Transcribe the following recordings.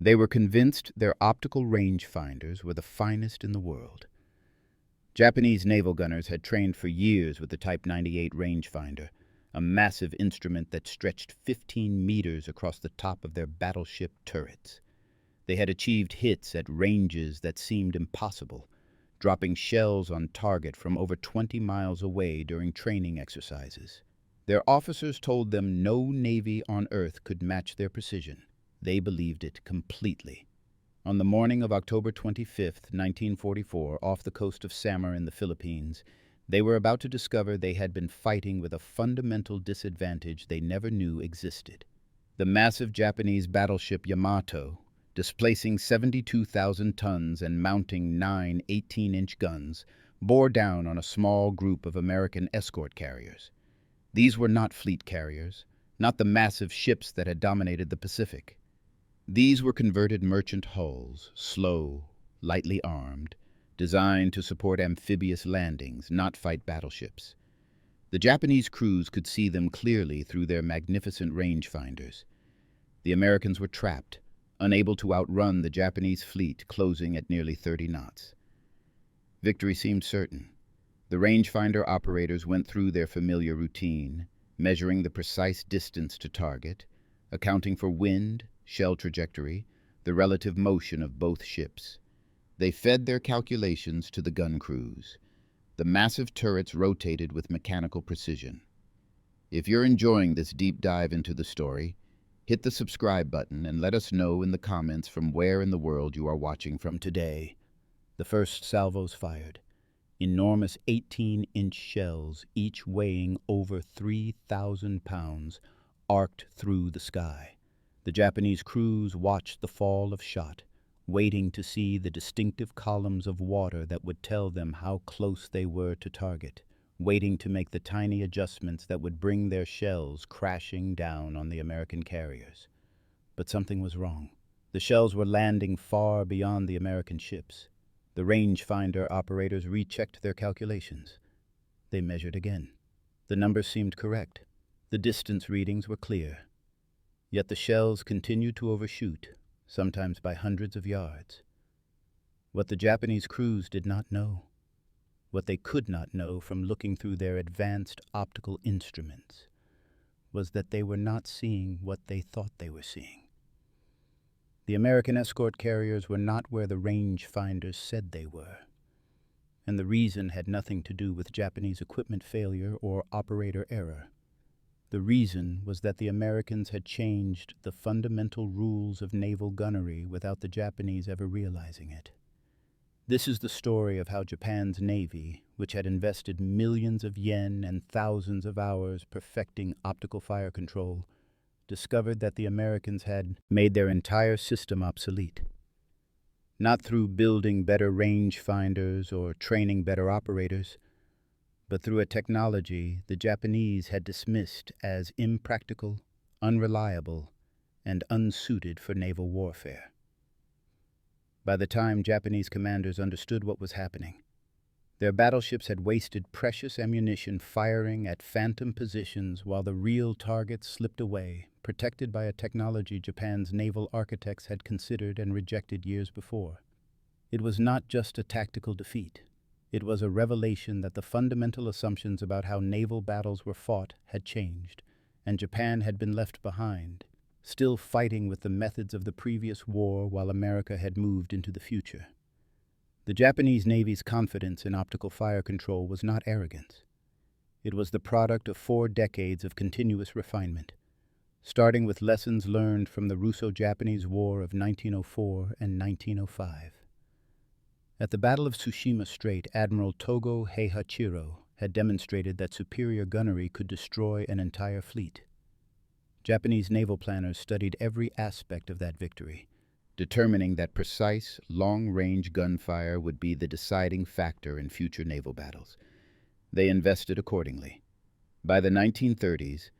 They were convinced their optical rangefinders were the finest in the world. Japanese naval gunners had trained for years with the Type 98 rangefinder, a massive instrument that stretched 15 meters across the top of their battleship turrets. They had achieved hits at ranges that seemed impossible, dropping shells on target from over 20 miles away during training exercises. Their officers told them no navy on Earth could match their precision. They believed it completely. On the morning of October 25, 1944, off the coast of Samar in the Philippines, they were about to discover they had been fighting with a fundamental disadvantage they never knew existed. The massive Japanese battleship Yamato, displacing 72,000 tons and mounting 9 18-inch guns, bore down on a small group of American escort carriers. These were not fleet carriers, not the massive ships that had dominated the Pacific. These were converted merchant hulls, slow, lightly armed, designed to support amphibious landings, not fight battleships. The Japanese crews could see them clearly through their magnificent rangefinders. The Americans were trapped, unable to outrun the Japanese fleet closing at nearly 30 knots. Victory seemed certain. The rangefinder operators went through their familiar routine, measuring the precise distance to target, accounting for wind, shell trajectory, the relative motion of both ships. They fed their calculations to the gun crews. The massive turrets rotated with mechanical precision. If you're enjoying this deep dive into the story, hit the subscribe button and let us know in the comments from where in the world you are watching from today. The first salvos fired. Enormous 18-inch shells, each weighing over 3,000 pounds, arced through the sky. The Japanese crews watched the fall of shot, waiting to see the distinctive columns of water that would tell them how close they were to target, waiting to make the tiny adjustments that would bring their shells crashing down on the American carriers. But something was wrong. The shells were landing far beyond the American ships. The rangefinder operators rechecked their calculations. They measured again. The numbers seemed correct. The distance readings were clear. Yet the shells continued to overshoot, sometimes by hundreds of yards. What the Japanese crews did not know, what they could not know from looking through their advanced optical instruments, was that they were not seeing what they thought they were seeing. The American escort carriers were not where the rangefinders said they were, and the reason had nothing to do with Japanese equipment failure or operator error. The reason was that the Americans had changed the fundamental rules of naval gunnery without the Japanese ever realizing it. This is the story of how Japan's Navy, which had invested millions of yen and thousands of hours perfecting optical fire control, discovered that the Americans had made their entire system obsolete. Not through building better rangefinders or training better operators, but through a technology the Japanese had dismissed as impractical, unreliable, and unsuited for naval warfare. By the time Japanese commanders understood what was happening, their battleships had wasted precious ammunition firing at phantom positions while the real targets slipped away, protected by a technology Japan's naval architects had considered and rejected years before. It was not just a tactical defeat. It was a revelation that the fundamental assumptions about how naval battles were fought had changed, and Japan had been left behind, still fighting with the methods of the previous war while America had moved into the future. The Japanese Navy's confidence in optical fire control was not arrogance. It was the product of 4 decades of continuous refinement, starting with lessons learned from the Russo-Japanese War of 1904 and 1905. At the Battle of Tsushima Strait, Admiral Togo Heihachiro had demonstrated that superior gunnery could destroy an entire fleet. Japanese naval planners studied every aspect of that victory, determining that precise, long-range gunfire would be the deciding factor in future naval battles. They invested accordingly. By the 1930s,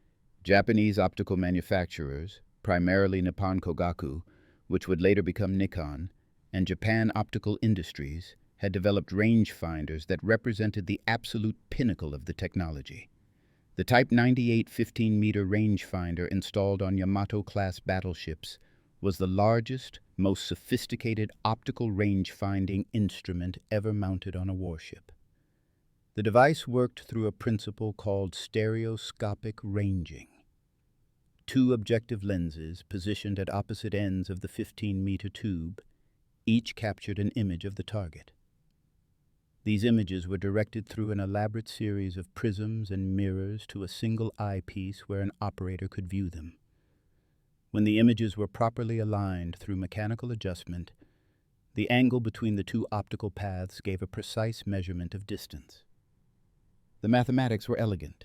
Japanese optical manufacturers, primarily Nippon Kogaku, which would later become Nikon, and Japan Optical Industries had developed rangefinders that represented the absolute pinnacle of the technology. The Type 98 15-meter rangefinder installed on Yamato-class battleships was the largest, most sophisticated optical range-finding instrument ever mounted on a warship. The device worked through a principle called stereoscopic ranging. Two objective lenses, positioned at opposite ends of the 15-meter tube, each captured an image of the target. These images were directed through an elaborate series of prisms and mirrors to a single eyepiece where an operator could view them. When the images were properly aligned through mechanical adjustment, the angle between the two optical paths gave a precise measurement of distance. The mathematics were elegant.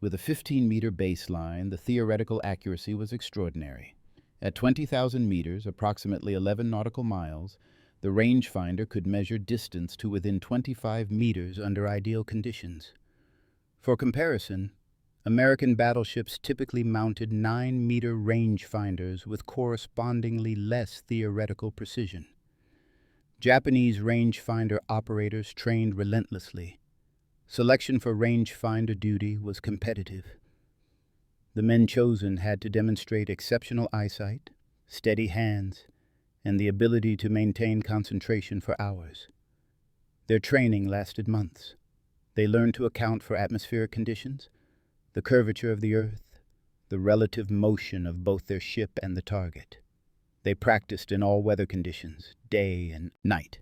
With a 15-meter baseline, the theoretical accuracy was extraordinary. At 20,000 meters, approximately 11 nautical miles, the rangefinder could measure distance to within 25 meters under ideal conditions. For comparison, American battleships typically mounted 9-meter rangefinders with correspondingly less theoretical precision. Japanese rangefinder operators trained relentlessly. Selection for rangefinder duty was competitive. The men chosen had to demonstrate exceptional eyesight, steady hands, and the ability to maintain concentration for hours. Their training lasted months. They learned to account for atmospheric conditions, the curvature of the Earth, the relative motion of both their ship and the target. They practiced in all weather conditions, day and night.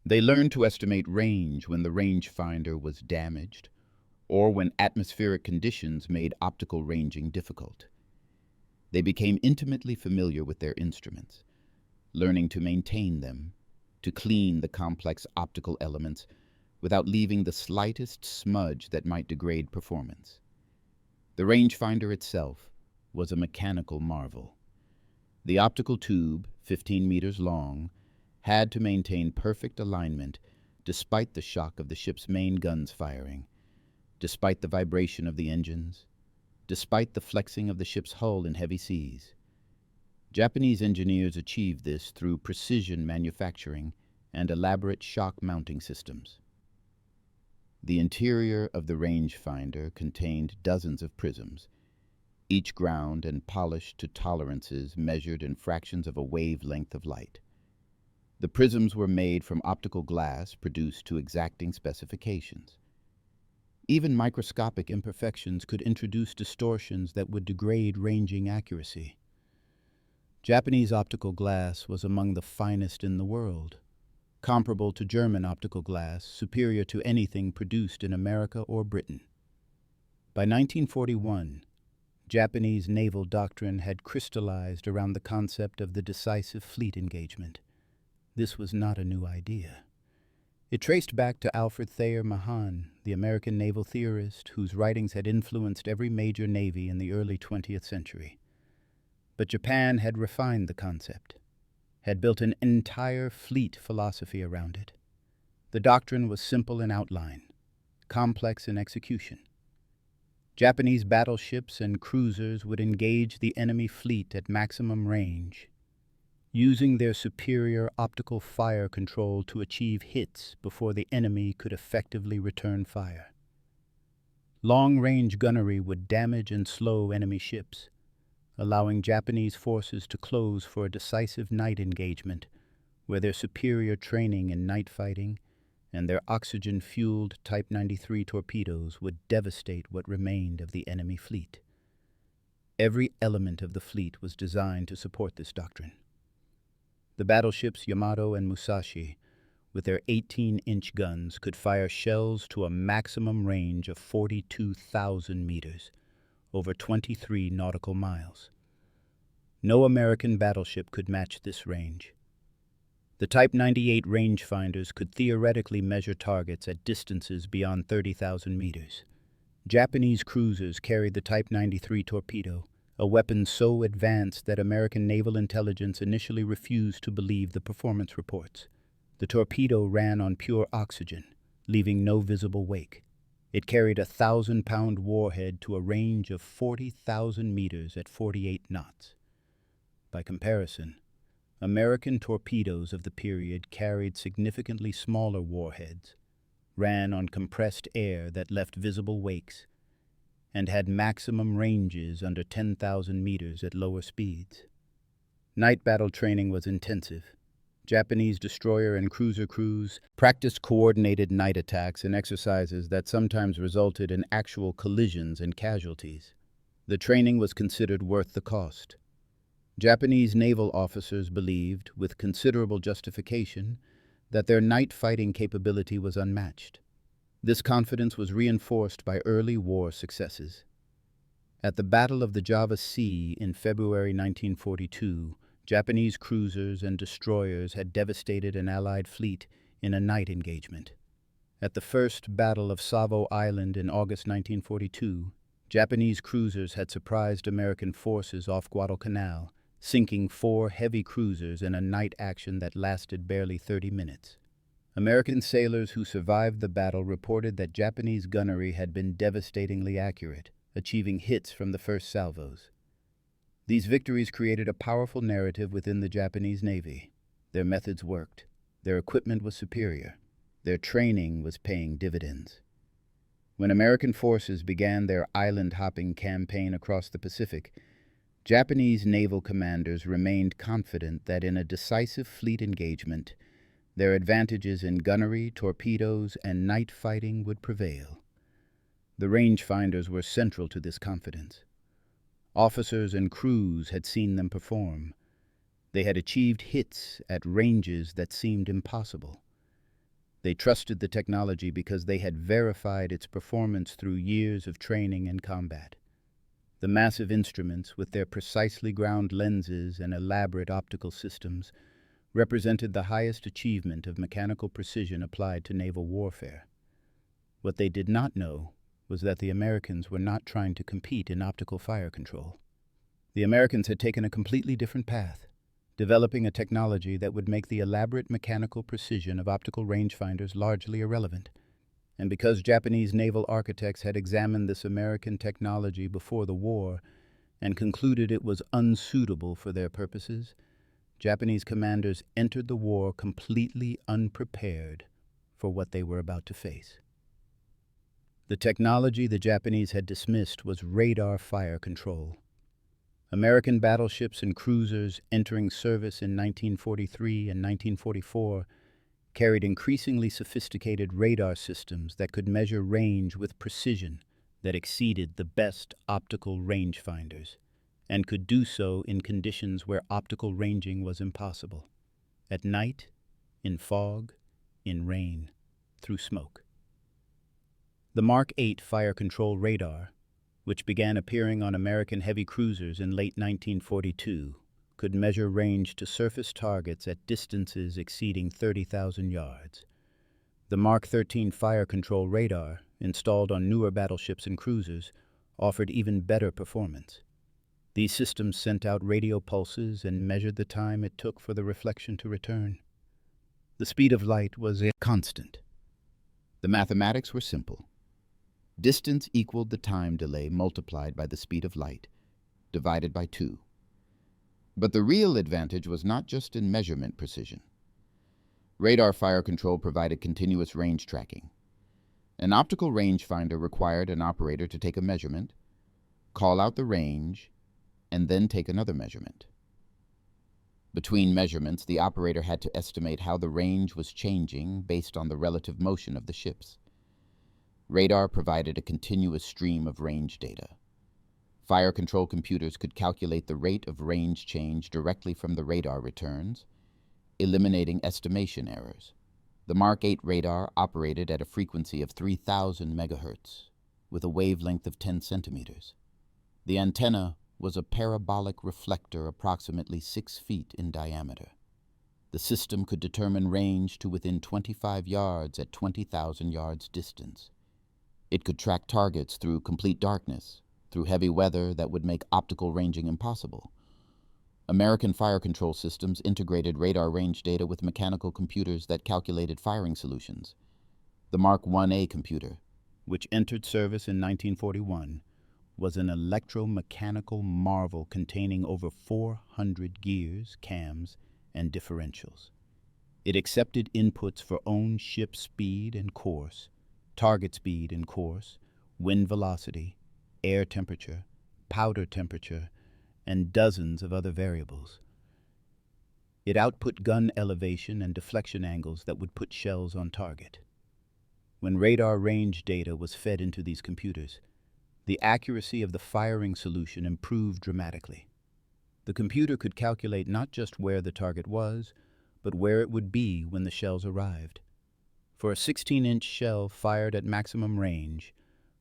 They learned to estimate range when the rangefinder was damaged, or when atmospheric conditions made optical ranging difficult. They became intimately familiar with their instruments, learning to maintain them, to clean the complex optical elements without leaving the slightest smudge that might degrade performance. The rangefinder itself was a mechanical marvel. The optical tube, 15 meters long, had to maintain perfect alignment despite the shock of the ship's main guns firing, despite the vibration of the engines, despite the flexing of the ship's hull in heavy seas. Japanese engineers achieved this through precision manufacturing and elaborate shock mounting systems. The interior of the rangefinder contained dozens of prisms, each ground and polished to tolerances measured in fractions of a wavelength of light. The prisms were made from optical glass produced to exacting specifications. Even microscopic imperfections could introduce distortions that would degrade ranging accuracy. Japanese optical glass was among the finest in the world, comparable to German optical glass, superior to anything produced in America or Britain. By 1941, Japanese naval doctrine had crystallized around the concept of the decisive fleet engagement. This was not a new idea. It traced back to Alfred Thayer Mahan, the American naval theorist whose writings had influenced every major navy in the early 20th century. But Japan had refined the concept, had built an entire fleet philosophy around it. The doctrine was simple in outline, complex in execution. Japanese battleships and cruisers would engage the enemy fleet at maximum range, using their superior optical fire control to achieve hits before the enemy could effectively return fire. Long-range gunnery would damage and slow enemy ships, allowing Japanese forces to close for a decisive night engagement, where their superior training in night fighting and their oxygen-fueled Type 93 torpedoes would devastate what remained of the enemy fleet. Every element of the fleet was designed to support this doctrine. The battleships Yamato and Musashi, with their 18-inch guns, could fire shells to a maximum range of 42,000 meters, over 23 nautical miles. No American battleship could match this range. The Type 98 rangefinders could theoretically measure targets at distances beyond 30,000 meters. Japanese cruisers carried the Type 93 torpedo, a weapon so advanced that American naval intelligence initially refused to believe the performance reports. The torpedo ran on pure oxygen, leaving no visible wake. It carried a 1,000-pound warhead to a range of 40,000 meters at 48 knots. By comparison, American torpedoes of the period carried significantly smaller warheads, ran on compressed air that left visible wakes, and had maximum ranges under 10,000 meters at lower speeds. Night battle training was intensive. Japanese destroyer and cruiser crews practiced coordinated night attacks and exercises that sometimes resulted in actual collisions and casualties. The training was considered worth the cost. Japanese naval officers believed, with considerable justification, that their night fighting capability was unmatched. This confidence was reinforced by early war successes. At the Battle of the Java Sea in February 1942, Japanese cruisers and destroyers had devastated an Allied fleet in a night engagement. At the First Battle of Savo Island in August 1942, Japanese cruisers had surprised American forces off Guadalcanal, sinking 4 heavy cruisers in a night action that lasted barely 30 minutes. American sailors who survived the battle reported that Japanese gunnery had been devastatingly accurate, achieving hits from the first salvos. These victories created a powerful narrative within the Japanese Navy. Their methods worked. Their equipment was superior. Their training was paying dividends. When American forces began their island-hopping campaign across the Pacific, Japanese naval commanders remained confident that in a decisive fleet engagement, their advantages in gunnery, torpedoes, and night fighting would prevail. The rangefinders were central to this confidence. Officers and crews had seen them perform. They had achieved hits at ranges that seemed impossible. They trusted the technology because they had verified its performance through years of training and combat. The massive instruments, with their precisely ground lenses and elaborate optical systems, represented the highest achievement of mechanical precision applied to naval warfare. What they did not know was that the Americans were not trying to compete in optical fire control. The Americans had taken a completely different path, developing a technology that would make the elaborate mechanical precision of optical rangefinders largely irrelevant. And because Japanese naval architects had examined this American technology before the war and concluded it was unsuitable for their purposes, Japanese commanders entered the war completely unprepared for what they were about to face. The technology the Japanese had dismissed was radar fire control. American battleships and cruisers entering service in 1943 and 1944 carried increasingly sophisticated radar systems that could measure range with precision that exceeded the best optical rangefinders, and could do so in conditions where optical ranging was impossible: at night, in fog, in rain, through smoke. The Mark 8 fire control radar, which began appearing on American heavy cruisers in late 1942, could measure range to surface targets at distances exceeding 30,000 yards. The Mark 13 fire control radar, installed on newer battleships and cruisers, offered even better performance. These systems sent out radio pulses and measured the time it took for the reflection to return. The speed of light was a constant. The mathematics were simple. Distance equaled the time delay multiplied by the speed of light, divided by 2. But the real advantage was not just in measurement precision. Radar fire control provided continuous range tracking. An optical rangefinder required an operator to take a measurement, call out the range, and then take another measurement. Between measurements, the operator had to estimate how the range was changing based on the relative motion of the ships. Radar provided a continuous stream of range data. Fire control computers could calculate the rate of range change directly from the radar returns, eliminating estimation errors. The Mark 8 radar operated at a frequency of 3,000 megahertz, with a wavelength of 10 centimeters. The antenna was a parabolic reflector approximately 6 feet in diameter. The system could determine range to within 25 yards at 20,000 yards distance. It could track targets through complete darkness, through heavy weather that would make optical ranging impossible. American fire control systems integrated radar range data with mechanical computers that calculated firing solutions. The Mark 1A computer, which entered service in 1941, was an electromechanical marvel containing over 400 gears, cams, and differentials. It accepted inputs for own ship speed and course, target speed and course, wind velocity, air temperature, powder temperature, and dozens of other variables. It output gun elevation and deflection angles that would put shells on target. When radar range data was fed into these computers, the accuracy of the firing solution improved dramatically. The computer could calculate not just where the target was, but where it would be when the shells arrived. For a 16-inch shell fired at maximum range,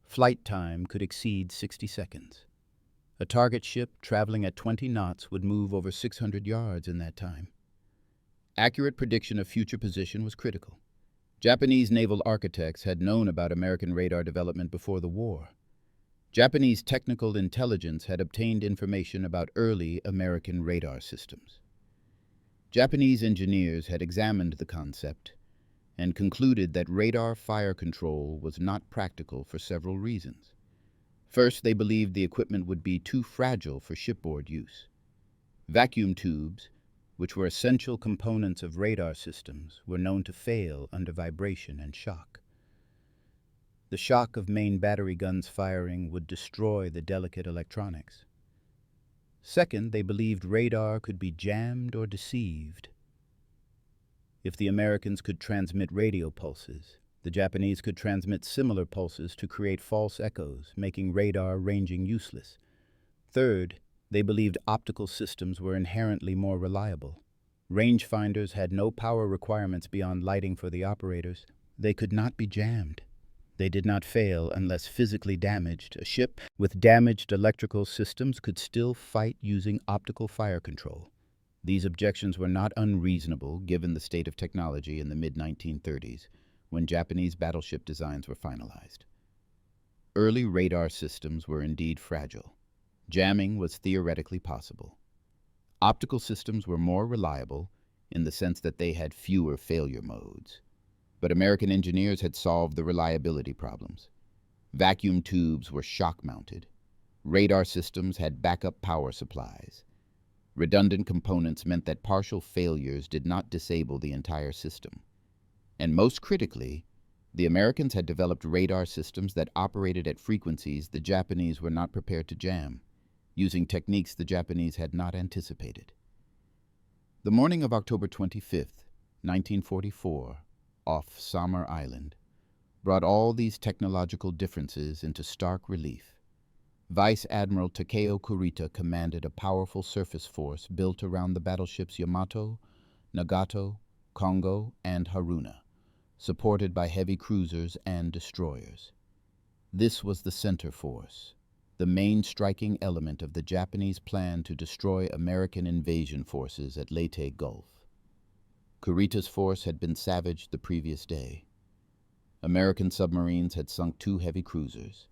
flight time could exceed 60 seconds. A target ship traveling at 20 knots would move over 600 yards in that time. Accurate prediction of future position was critical. Japanese naval architects had known about American radar development before the war. Japanese technical intelligence had obtained information about early American radar systems. Japanese engineers had examined the concept and concluded that radar fire control was not practical for several reasons. First, they believed the equipment would be too fragile for shipboard use. Vacuum tubes, which were essential components of radar systems, were known to fail under vibration and shock. The shock of main battery guns firing would destroy the delicate electronics. Second, they believed radar could be jammed or deceived. If the Americans could transmit radio pulses, the Japanese could transmit similar pulses to create false echoes, making radar ranging useless. Third, they believed optical systems were inherently more reliable. Rangefinders had no power requirements beyond lighting for the operators. They could not be jammed. They did not fail unless physically damaged. A ship with damaged electrical systems could still fight using optical fire control. These objections were not unreasonable given the state of technology in the mid-1930s, when Japanese battleship designs were finalized. Early radar systems were indeed fragile. Jamming was theoretically possible. Optical systems were more reliable in the sense that they had fewer failure modes. But American engineers had solved the reliability problems. Vacuum tubes were shock-mounted. Radar systems had backup power supplies. Redundant components meant that partial failures did not disable the entire system. And most critically, the Americans had developed radar systems that operated at frequencies the Japanese were not prepared to jam, using techniques the Japanese had not anticipated. The morning of October 25th, 1944, off Samar Island, brought all these technological differences into stark relief. Vice Admiral Takeo Kurita commanded a powerful surface force built around the battleships Yamato, Nagato, Kongo, and Haruna, supported by heavy cruisers and destroyers. This was the center force, the main striking element of the Japanese plan to destroy American invasion forces at Leyte Gulf. Kurita's force had been savaged the previous day. American submarines had sunk 2 heavy cruisers.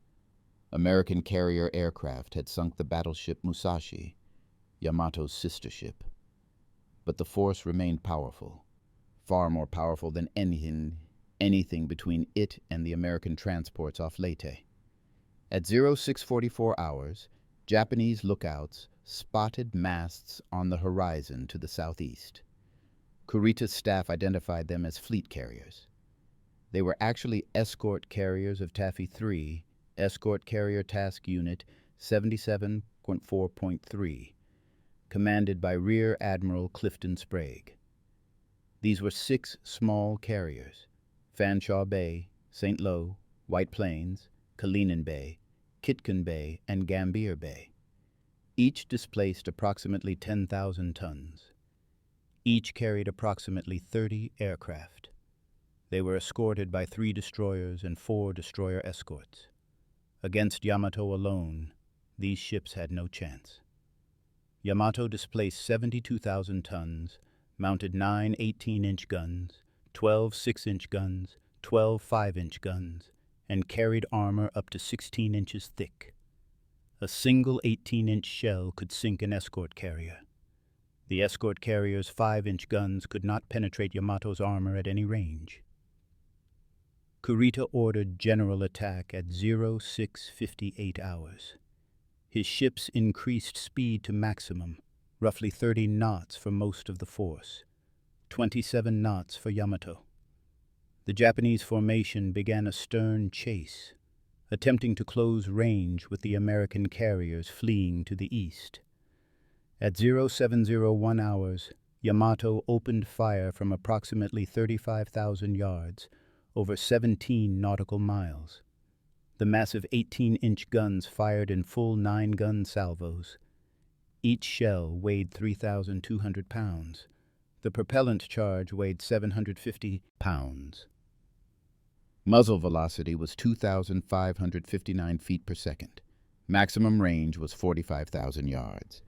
American carrier aircraft had sunk the battleship Musashi, Yamato's sister ship. But the force remained powerful, far more powerful than anything between it and the American transports off Leyte. At 0644 hours, Japanese lookouts spotted masts on the horizon to the southeast. Kurita's staff identified them as fleet carriers. They were actually escort carriers of Taffy 3, Escort Carrier Task Unit 77.4.3, commanded by Rear Admiral Clifton Sprague. These were 6 small carriers: Fanshawe Bay, St. Lo, White Plains, Kalinin Bay, Kitkin Bay, and Gambier Bay. Each displaced approximately 10,000 tons. Each carried approximately 30 aircraft. They were escorted by 3 destroyers and 4 destroyer escorts. Against Yamato alone, these ships had no chance. Yamato displaced 72,000 tons, mounted 9 18-inch guns, 12 6-inch guns, 12 5-inch guns, and carried armor up to 16 inches thick. A single 18-inch shell could sink an escort carrier. The escort carrier's 5-inch guns could not penetrate Yamato's armor at any range. Kurita ordered general attack at 0658 hours. His ships increased speed to maximum, roughly 30 knots for most of the force, 27 knots for Yamato. The Japanese formation began a stern chase, attempting to close range with the American carriers fleeing to the east. At 0701 hours, Yamato opened fire from approximately 35,000 yards, over 17 nautical miles. The massive 18-inch guns fired in full 9-gun salvos. Each shell weighed 3,200 pounds. The propellant charge weighed 750 pounds. Muzzle velocity was 2,559 feet per second. Maximum range was 45,000 yards.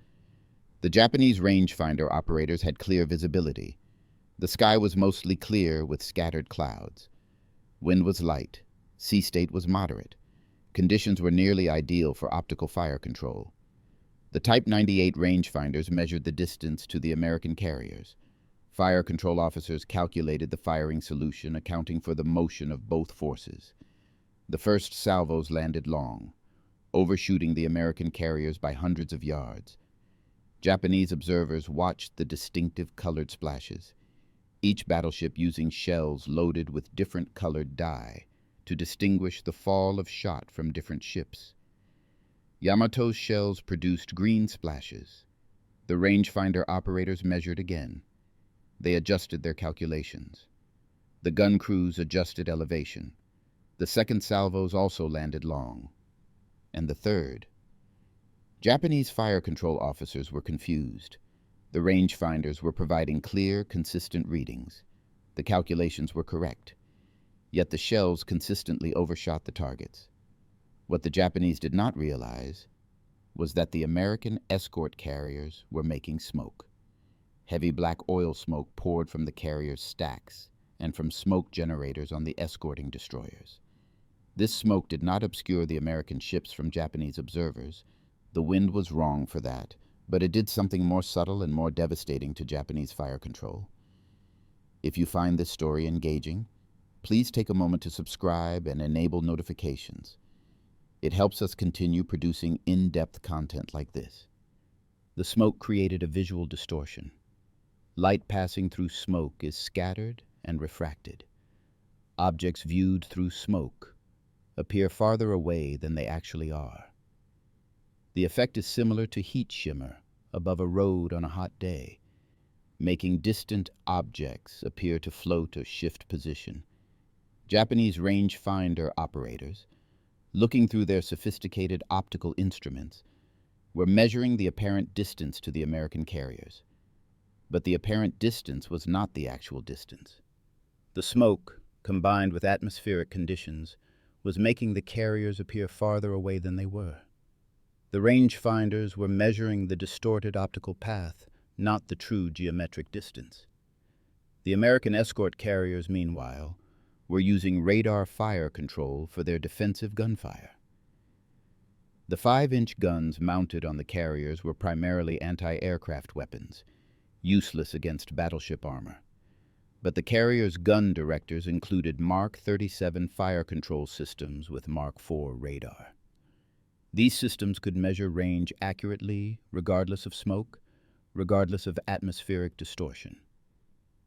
The Japanese rangefinder operators had clear visibility. The sky was mostly clear with scattered clouds. Wind was light. Sea state was moderate. Conditions were nearly ideal for optical fire control. The Type 98 rangefinders measured the distance to the American carriers. Fire control officers calculated the firing solution, accounting for the motion of both forces. The first salvos landed long, overshooting the American carriers by hundreds of yards. Japanese observers watched the distinctive colored splashes, each battleship using shells loaded with different colored dye to distinguish the fall of shot from different ships. Yamato's shells produced green splashes. The rangefinder operators measured again. They adjusted their calculations. The gun crews adjusted elevation. The second salvos also landed long. And the third. Japanese fire control officers were confused. The rangefinders were providing clear, consistent readings. The calculations were correct. Yet the shells consistently overshot the targets. What the Japanese did not realize was that the American escort carriers were making smoke. Heavy black oil smoke poured from the carriers' stacks and from smoke generators on the escorting destroyers. This smoke did not obscure the American ships from Japanese observers. The wind was wrong for that, but it did something more subtle and more devastating to Japanese fire control. If you find this story engaging, please take a moment to subscribe and enable notifications. It helps us continue producing in-depth content like this. The smoke created a visual distortion. Light passing through smoke is scattered and refracted. Objects viewed through smoke appear farther away than they actually are. The effect is similar to heat shimmer above a road on a hot day, making distant objects appear to float or shift position. Japanese rangefinder operators, looking through their sophisticated optical instruments, were measuring the apparent distance to the American carriers. But the apparent distance was not the actual distance. The smoke, combined with atmospheric conditions, was making the carriers appear farther away than they were. The rangefinders were measuring the distorted optical path, not the true geometric distance. The American escort carriers, meanwhile, were using radar fire control for their defensive gunfire. The 5-inch guns mounted on the carriers were primarily anti-aircraft weapons, useless against battleship armor. But the carriers' gun directors included Mark 37 fire control systems with Mark IV radar. These systems could measure range accurately, regardless of smoke, regardless of atmospheric distortion.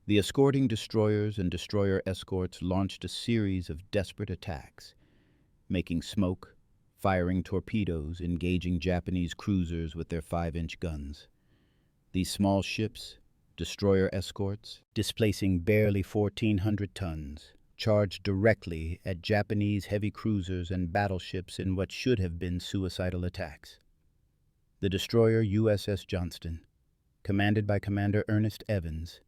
The escorting destroyers and destroyer escorts launched a series of desperate attacks, making smoke, firing torpedoes, engaging Japanese cruisers with their 5-inch guns. These small ships, destroyer escorts, displacing barely 1,400 tons, charged directly at Japanese heavy cruisers and battleships in what should have been suicidal attacks. The destroyer USS Johnston, commanded by Commander Ernest Evans,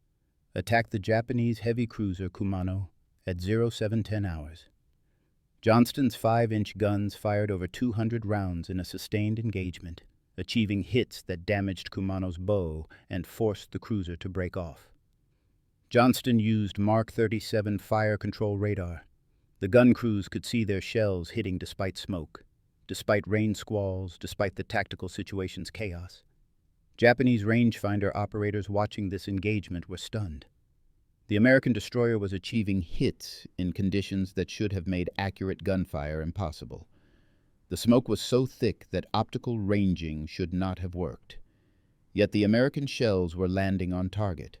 attacked the Japanese heavy cruiser Kumano at 0710 hours. Johnston's 5-inch guns fired over 200 rounds in a sustained engagement, achieving hits that damaged Kumano's bow and forced the cruiser to break off. Johnston used Mark 37 fire control radar. The gun crews could see their shells hitting despite smoke, despite rain squalls, despite the tactical situation's chaos. Japanese rangefinder operators watching this engagement were stunned. The American destroyer was achieving hits in conditions that should have made accurate gunfire impossible. The smoke was so thick that optical ranging should not have worked. Yet the American shells were landing on target,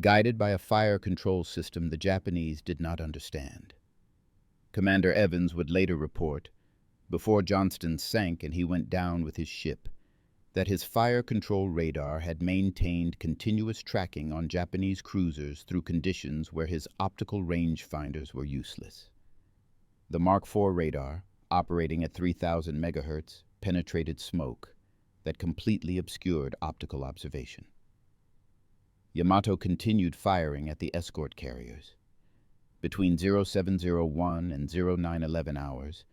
guided by a fire control system the Japanese did not understand. Commander Evans would later report, before Johnston sank and he went down with his ship, that his fire control radar had maintained continuous tracking on Japanese cruisers through conditions where his optical rangefinders were useless. The Mark IV radar, operating at 3,000 megahertz, penetrated smoke that completely obscured optical observation. Yamato continued firing at the escort carriers. Between 0701 and 0911 hours,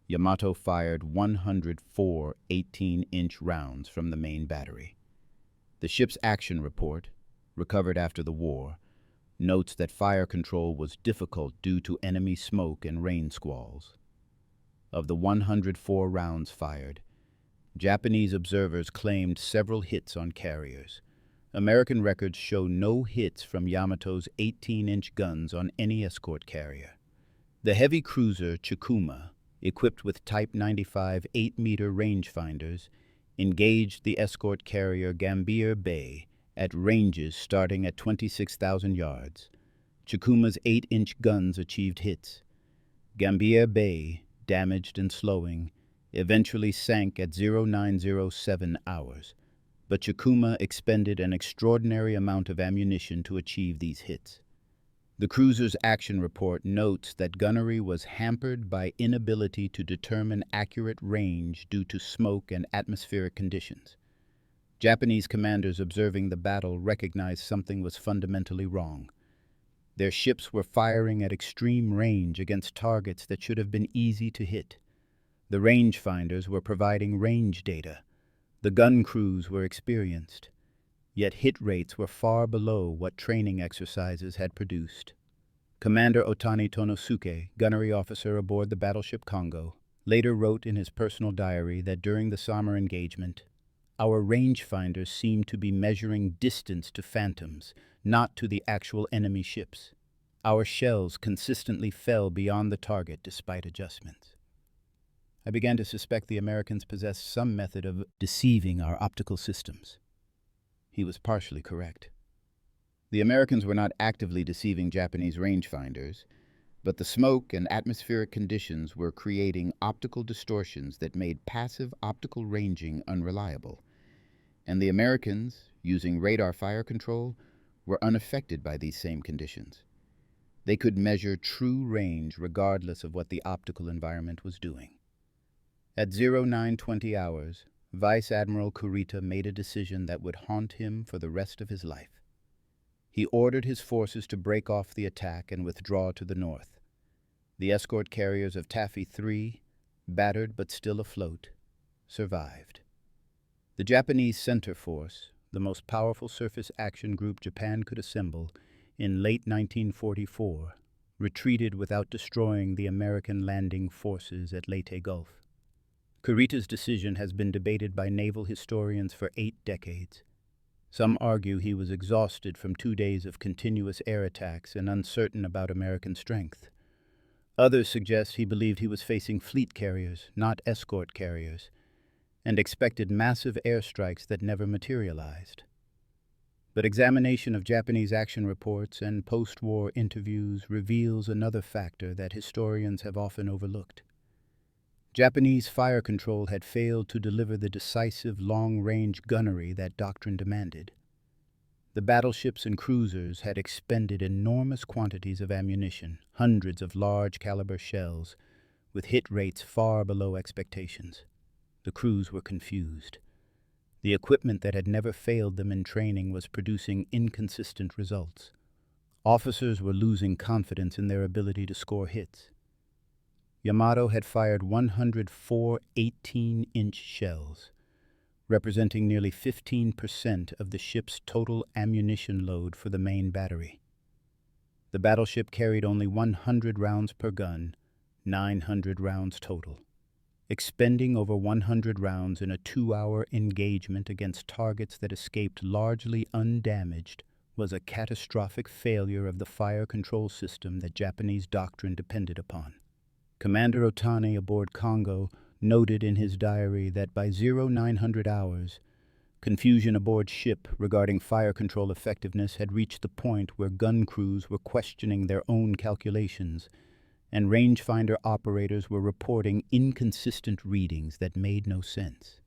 Yamato fired 104 18-inch rounds from the main battery. The ship's action report, recovered after the war, notes that fire control was difficult due to enemy smoke and rain squalls. Of the 104 rounds fired, Japanese observers claimed several hits on carriers. American records show no hits from Yamato's 18-inch guns on any escort carrier. The heavy cruiser Chikuma, equipped with Type 95 8-meter rangefinders, engaged the escort carrier Gambier Bay at ranges starting at 26,000 yards. Chikuma's 8-inch guns achieved hits. Gambier Bay, damaged and slowing, eventually sank at 0907 hours, but Chikuma expended an extraordinary amount of ammunition to achieve these hits. The cruiser's action report notes that gunnery was hampered by inability to determine accurate range due to smoke and atmospheric conditions. Japanese commanders observing the battle recognized something was fundamentally wrong. Their ships were firing at extreme range against targets that should have been easy to hit. The rangefinders were providing range data. The gun crews were experienced, yet hit rates were far below what training exercises had produced. Commander Otani Tonosuke, gunnery officer aboard the battleship Kongo, later wrote in his personal diary that during the summer engagement, our rangefinders seemed to be measuring distance to phantoms, not to the actual enemy ships. Our shells consistently fell beyond the target despite adjustments. I began to suspect the Americans possessed some method of deceiving our optical systems. He was partially correct. The Americans were not actively deceiving Japanese rangefinders, but the smoke and atmospheric conditions were creating optical distortions that made passive optical ranging unreliable. And the Americans, using radar fire control, were unaffected by these same conditions. They could measure true range regardless of what the optical environment was doing. At 0920 hours, Vice Admiral Kurita made a decision that would haunt him for the rest of his life. He ordered his forces to break off the attack and withdraw to the north. The escort carriers of Taffy III, battered but still afloat, survived. The Japanese Center Force, the most powerful surface action group Japan could assemble, in late 1944, retreated without destroying the American landing forces at Leyte Gulf. Kurita's decision has been debated by naval historians for 8 decades. Some argue he was exhausted from 2 days of continuous air attacks and uncertain about American strength. Others suggest he believed he was facing fleet carriers, not escort carriers, and expected massive airstrikes that never materialized. But examination of Japanese action reports and post-war interviews reveals another factor that historians have often overlooked. Japanese fire control had failed to deliver the decisive long-range gunnery that doctrine demanded. The battleships and cruisers had expended enormous quantities of ammunition, hundreds of large-caliber shells, with hit rates far below expectations. The crews were confused. The equipment that had never failed them in training was producing inconsistent results. Officers were losing confidence in their ability to score hits. Yamato had fired 104 18-inch shells, representing nearly 15% of the ship's total ammunition load for the main battery. The battleship carried only 100 rounds per gun, 900 rounds total. Expending over 100 rounds in a 2-hour engagement against targets that escaped largely undamaged was a catastrophic failure of the fire control system that Japanese doctrine depended upon. Commander Otani aboard Kongo noted in his diary that by 0900 hours, confusion aboard ship regarding fire control effectiveness had reached the point where gun crews were questioning their own calculations, and rangefinder operators were reporting inconsistent readings that made no sense.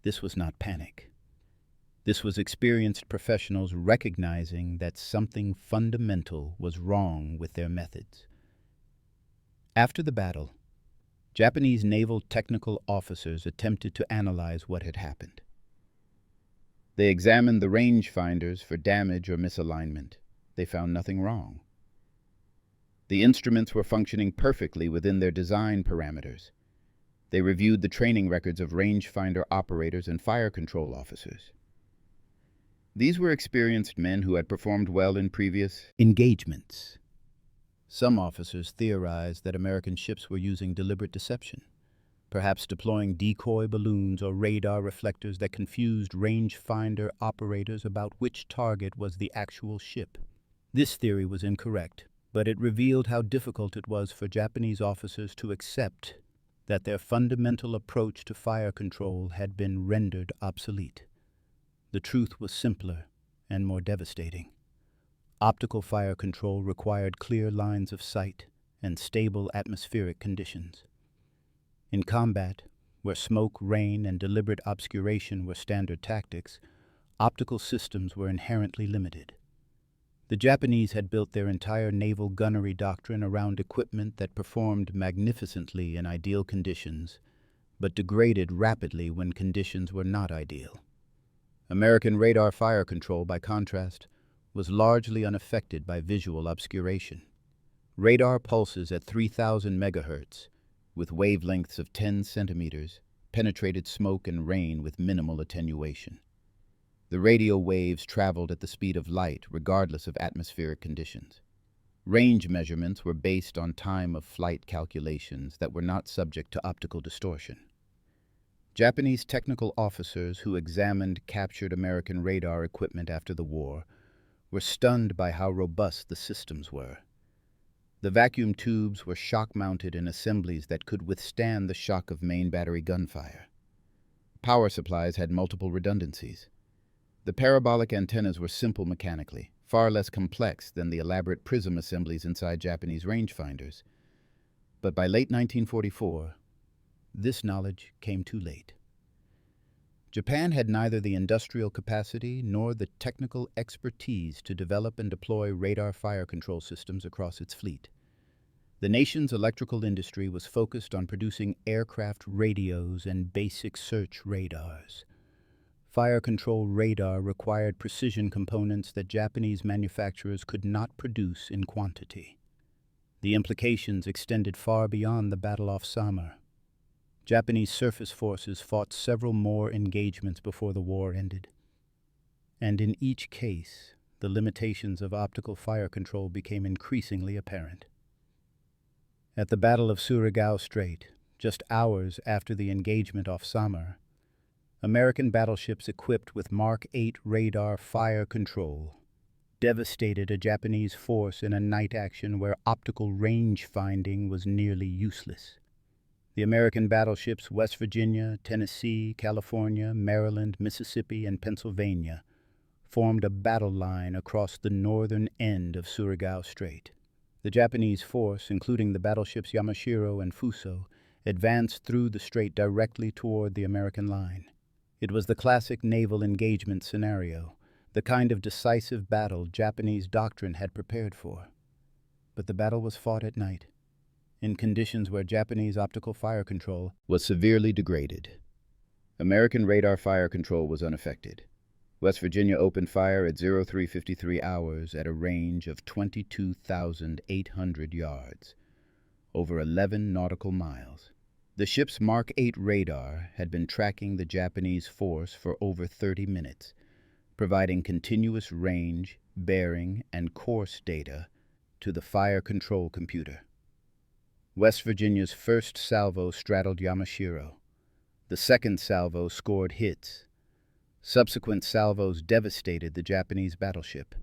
This was not panic. This was experienced professionals recognizing that something fundamental was wrong with their methods. After the battle, Japanese naval technical officers attempted to analyze what had happened. They examined the rangefinders for damage or misalignment. They found nothing wrong. The instruments were functioning perfectly within their design parameters. They reviewed the training records of rangefinder operators and fire control officers. These were experienced men who had performed well in previous engagements. Some officers theorized that American ships were using deliberate deception, perhaps deploying decoy balloons or radar reflectors that confused rangefinder operators about which target was the actual ship. This theory was incorrect, but it revealed how difficult it was for Japanese officers to accept that their fundamental approach to fire control had been rendered obsolete. The truth was simpler and more devastating. Optical fire control required clear lines of sight and stable atmospheric conditions. In combat, where smoke, rain, and deliberate obscuration were standard tactics, optical systems were inherently limited. The Japanese had built their entire naval gunnery doctrine around equipment that performed magnificently in ideal conditions, but degraded rapidly when conditions were not ideal. American radar fire control, by contrast, was largely unaffected by visual obscuration. Radar pulses at 3,000 megahertz, with wavelengths of 10 centimeters, penetrated smoke and rain with minimal attenuation. The radio waves traveled at the speed of light, regardless of atmospheric conditions. Range measurements were based on time of flight calculations that were not subject to optical distortion. Japanese technical officers who examined captured American radar equipment after the war were stunned by how robust the systems were. The vacuum tubes were shock-mounted in assemblies that could withstand the shock of main battery gunfire. Power supplies had multiple redundancies. The parabolic antennas were simple mechanically, far less complex than the elaborate prism assemblies inside Japanese rangefinders. But by late 1944, this knowledge came too late. Japan had neither the industrial capacity nor the technical expertise to develop and deploy radar fire control systems across its fleet. The nation's electrical industry was focused on producing aircraft radios and basic search radars. Fire control radar required precision components that Japanese manufacturers could not produce in quantity. The implications extended far beyond the battle off Samar. Japanese surface forces fought several more engagements before the war ended. And in each case, the limitations of optical fire control became increasingly apparent. At the Battle of Surigao Strait, just hours after the engagement off Samar, American battleships equipped with Mark 8 radar fire control devastated a Japanese force in a night action where optical range finding was nearly useless. The American battleships West Virginia, Tennessee, California, Maryland, Mississippi, and Pennsylvania formed a battle line across the northern end of Surigao Strait. The Japanese force, including the battleships Yamashiro and Fuso, advanced through the strait directly toward the American line. It was the classic naval engagement scenario, the kind of decisive battle Japanese doctrine had prepared for. But the battle was fought at night, in conditions where Japanese optical fire control was severely degraded. American radar fire control was unaffected. West Virginia opened fire at 03:53 hours at a range of 22,800 yards, over 11 nautical miles. The ship's Mark 8 radar had been tracking the Japanese force for over 30 minutes, providing continuous range, bearing, and course data to the fire control computer. West Virginia's first salvo straddled Yamashiro. The second salvo scored hits. Subsequent salvos devastated the Japanese battleship.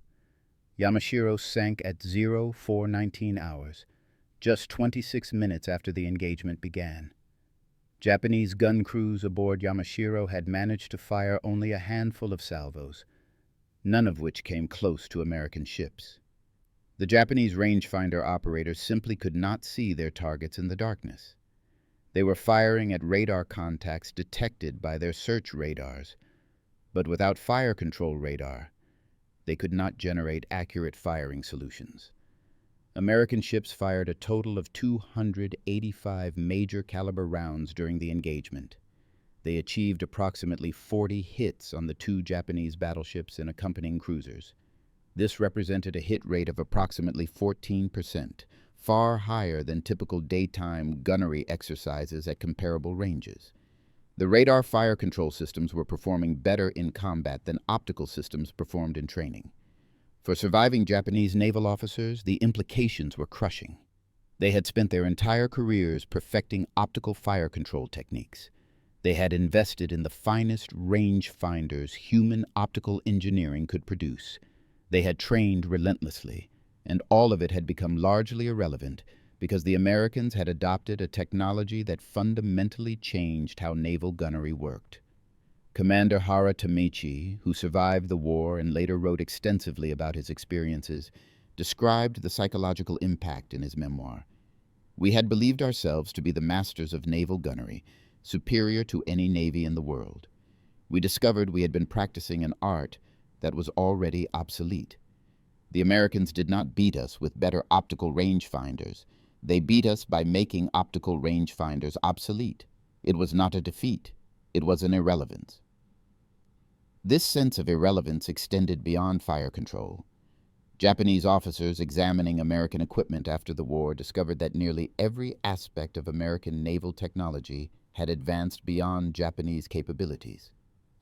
Yamashiro sank at 04:19 hours, just 26 minutes after the engagement began. Japanese gun crews aboard Yamashiro had managed to fire only a handful of salvos, none of which came close to American ships. The Japanese rangefinder operators simply could not see their targets in the darkness. They were firing at radar contacts detected by their search radars, but without fire control radar, they could not generate accurate firing solutions. American ships fired a total of 285 major caliber rounds during the engagement. They achieved approximately 40 hits on the 2 Japanese battleships and accompanying cruisers. This represented a hit rate of approximately 14%, far higher than typical daytime gunnery exercises at comparable ranges. The radar fire control systems were performing better in combat than optical systems performed in training. For surviving Japanese naval officers, the implications were crushing. They had spent their entire careers perfecting optical fire control techniques. They had invested in the finest range finders human optical engineering could produce. They had trained relentlessly, and all of it had become largely irrelevant because the Americans had adopted a technology that fundamentally changed how naval gunnery worked. Commander Hara Tamichi, who survived the war and later wrote extensively about his experiences, described the psychological impact in his memoir. "We had believed ourselves to be the masters of naval gunnery, superior to any navy in the world. We discovered we had been practicing an art that was already obsolete. The Americans did not beat us with better optical rangefinders. They beat us by making optical rangefinders obsolete. It was not a defeat. It was an irrelevance." This sense of irrelevance extended beyond fire control. Japanese officers examining American equipment after the war discovered that nearly every aspect of American naval technology had advanced beyond Japanese capabilities.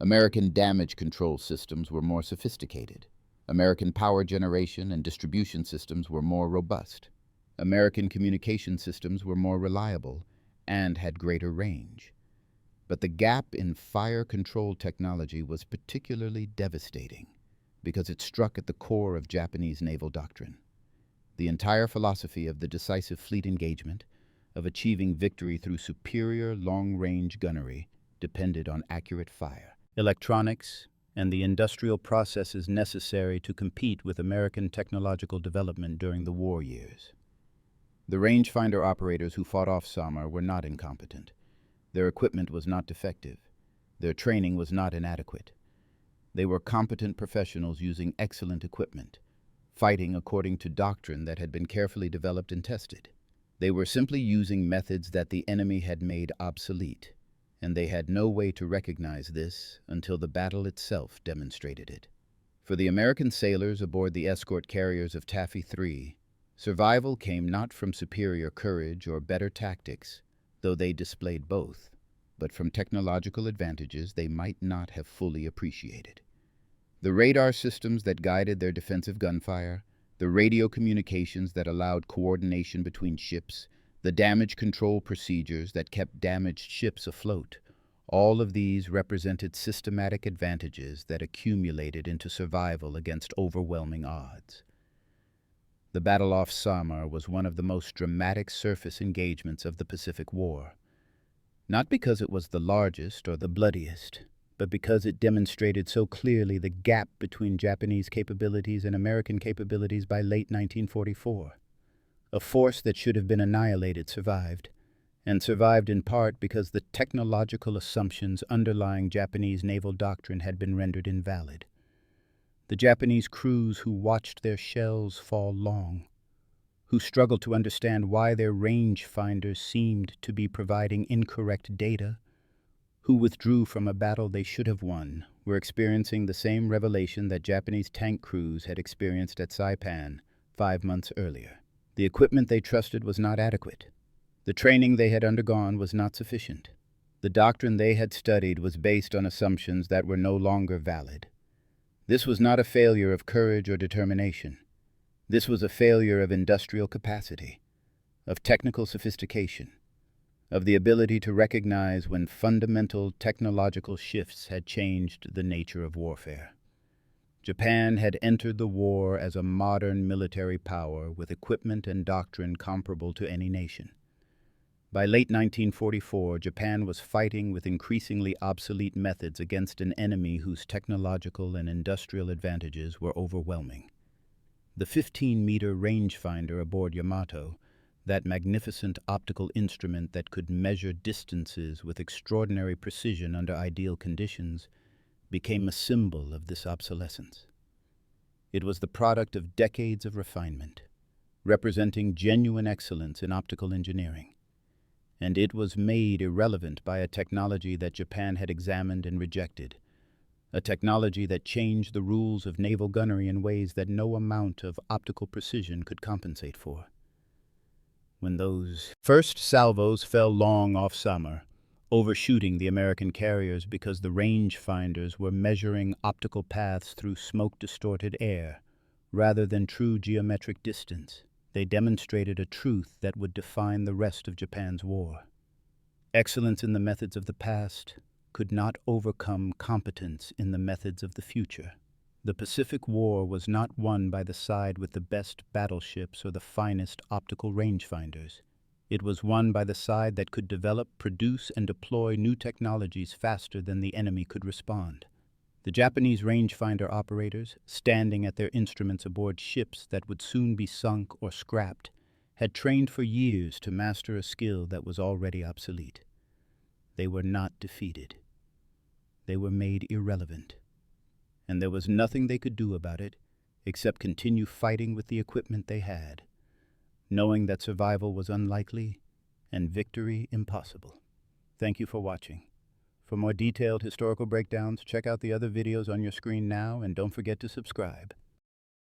American damage control systems were more sophisticated. American power generation and distribution systems were more robust. American communication systems were more reliable and had greater range. But the gap in fire control technology was particularly devastating because it struck at the core of Japanese naval doctrine. The entire philosophy of the decisive fleet engagement, of achieving victory through superior long-range gunnery, depended on accurate fire. Electronics and the industrial processes necessary to compete with American technological development during the war years. The rangefinder operators who fought off Samar were not incompetent. Their equipment was not defective. Their training was not inadequate. They were competent professionals using excellent equipment, fighting according to doctrine that had been carefully developed and tested. They were simply using methods that the enemy had made obsolete, and they had no way to recognize this until the battle itself demonstrated it. For the American sailors aboard the escort carriers of Taffy III, survival came not from superior courage or better tactics, though they displayed both, but from technological advantages they might not have fully appreciated. The radar systems that guided their defensive gunfire, the radio communications that allowed coordination between ships, the damage control procedures that kept damaged ships afloat, all of these represented systematic advantages that accumulated into survival against overwhelming odds. The battle off Samar was one of the most dramatic surface engagements of the Pacific War, not because it was the largest or the bloodiest, but because it demonstrated so clearly the gap between Japanese capabilities and American capabilities by late 1944. A force that should have been annihilated survived, and survived in part because the technological assumptions underlying Japanese naval doctrine had been rendered invalid. The Japanese crews who watched their shells fall long, who struggled to understand why their rangefinders seemed to be providing incorrect data, who withdrew from a battle they should have won, were experiencing the same revelation that Japanese tank crews had experienced at Saipan 5 months earlier. The equipment they trusted was not adequate. The training they had undergone was not sufficient. The doctrine they had studied was based on assumptions that were no longer valid. This was not a failure of courage or determination. This was a failure of industrial capacity, of technical sophistication, of the ability to recognize when fundamental technological shifts had changed the nature of warfare. Japan had entered the war as a modern military power with equipment and doctrine comparable to any nation. By late 1944, Japan was fighting with increasingly obsolete methods against an enemy whose technological and industrial advantages were overwhelming. The 15-meter rangefinder aboard Yamato, That magnificent optical instrument that could measure distances with extraordinary precision under ideal conditions, became a symbol of this obsolescence. It was the product of decades of refinement, representing genuine excellence in optical engineering. And it was made irrelevant by a technology that Japan had examined and rejected, a technology that changed the rules of naval gunnery in ways that no amount of optical precision could compensate for. When those first salvos fell long off Samar, overshooting the American carriers because the rangefinders were measuring optical paths through smoke-distorted air rather than true geometric distance, they demonstrated a truth that would define the rest of Japan's war. Excellence in the methods of the past could not overcome competence in the methods of the future. The Pacific War was not won by the side with the best battleships or the finest optical rangefinders. It was won by the side that could develop, produce, and deploy new technologies faster than the enemy could respond. The Japanese rangefinder operators, standing at their instruments aboard ships that would soon be sunk or scrapped, had trained for years to master a skill that was already obsolete. They were not defeated. They were made irrelevant. And there was nothing they could do about it except continue fighting with the equipment they had, knowing that survival was unlikely and victory impossible. Thank you for watching. For more detailed historical breakdowns, check out the other videos on your screen now, and don't forget to subscribe.